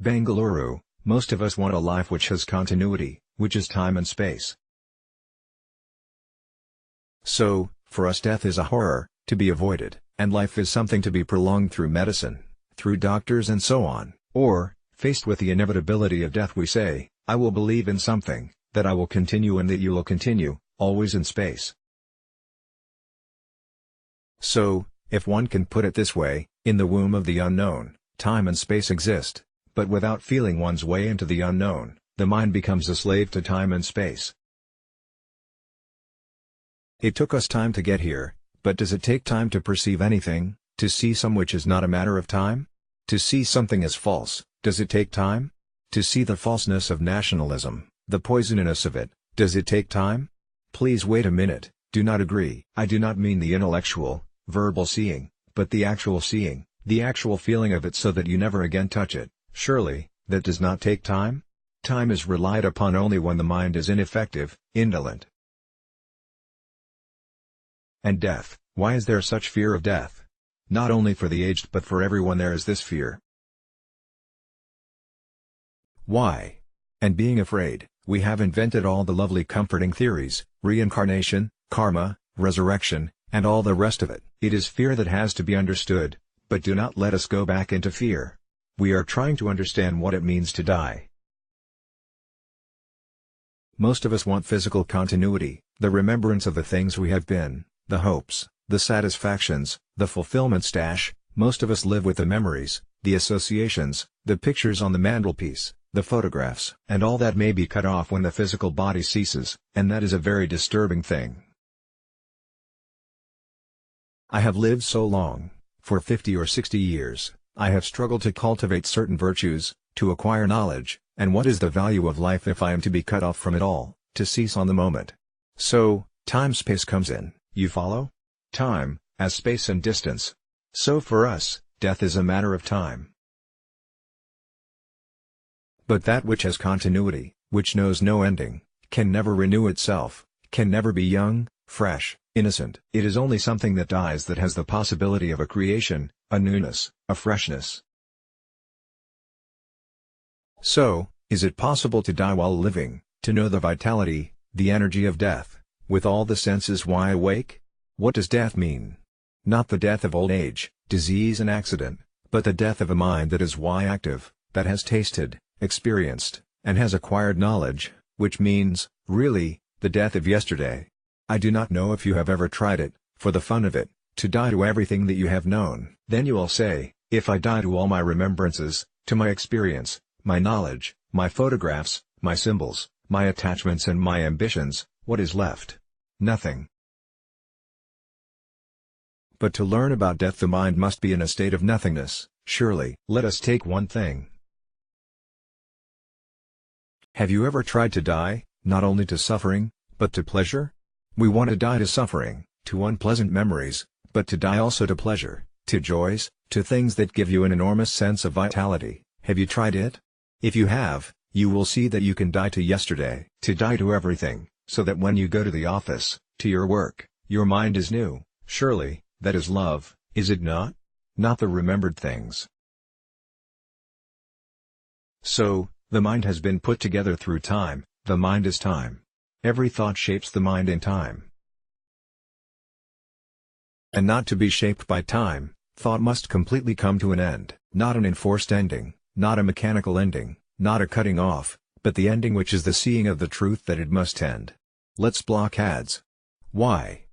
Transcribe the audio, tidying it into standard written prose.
Bengaluru, most of us want a life which has continuity, which is time and space. So, for us death is a horror, to be avoided, and life is something to be prolonged through medicine, through doctors and so on. Or, faced with the inevitability of death we say, I will believe in something, that I will continue and that you will continue, always in space. So, if one can put it this way, in the womb of the unknown, time and space exist, but without feeling one's way into the unknown, the mind becomes a slave to time and space. It took us time to get here, but does it take time to perceive anything, to see some which is not a matter of time? To see something as false, does it take time? To see the falseness of nationalism, the poisonous of it, does it take time? Please wait a minute, do not agree. I do not mean the intellectual, verbal seeing, but the actual seeing, the actual feeling of it so that you never again touch it. Surely, that does not take time? Time is relied upon only when the mind is ineffective, indolent. And death, why is there such fear of death? Not only for the aged but for everyone there is this fear. Why? And being afraid, we have invented all the lovely comforting theories, reincarnation, karma, resurrection, and all the rest of it. It is fear that has to be understood, but do not let us go back into fear. We are trying to understand what it means to die. Most of us want physical continuity, the remembrance of the things we have been, the hopes, the satisfactions, the fulfillment stash. Most of us live with the memories, the associations, the pictures on the mantelpiece, the photographs. And all that may be cut off when the physical body ceases, and that is a very disturbing thing. I have lived so long, for 50 or 60 years, I have struggled to cultivate certain virtues, to acquire knowledge, and what is the value of life if I am to be cut off from it all, to cease on the moment? So, time-space comes in, you follow? Time, as space and distance. So for us, death is a matter of time. But that which has continuity, which knows no ending, can never renew itself, can never be young, fresh, innocent. It is only something that dies that has the possibility of a creation, a newness, a freshness. So, is it possible to die while living, to know the vitality, the energy of death, with all the senses wide awake? What does death mean? Not the death of old age, disease and accident, but the death of a mind that is active, that has tasted, experienced, and has acquired knowledge, which means, really, the death of yesterday. I do not know if you have ever tried it, for the fun of it, to die to everything that you have known. Then you will say, if I die to all my remembrances, to my experience, my knowledge, my photographs, my symbols, my attachments and my ambitions, what is left? Nothing. But to learn about death the mind must be in a state of nothingness, surely. Let us take one thing. Have you ever tried to die, not only to suffering, but to pleasure? We want to die to suffering, to unpleasant memories, but to die also to pleasure, to joys, to things that give you an enormous sense of vitality. Have you tried it? If you have, you will see that you can die to yesterday, to die to everything, so that when you go to the office, to your work, your mind is new. Surely, that is love, is it not? Not the remembered things. So, the mind has been put together through time, the mind is time. Every thought shapes the mind in time. And not to be shaped by time, thought must completely come to an end, not an enforced ending, not a mechanical ending, not a cutting off, but the ending which is the seeing of the truth that it must end. Let's block ads. Why?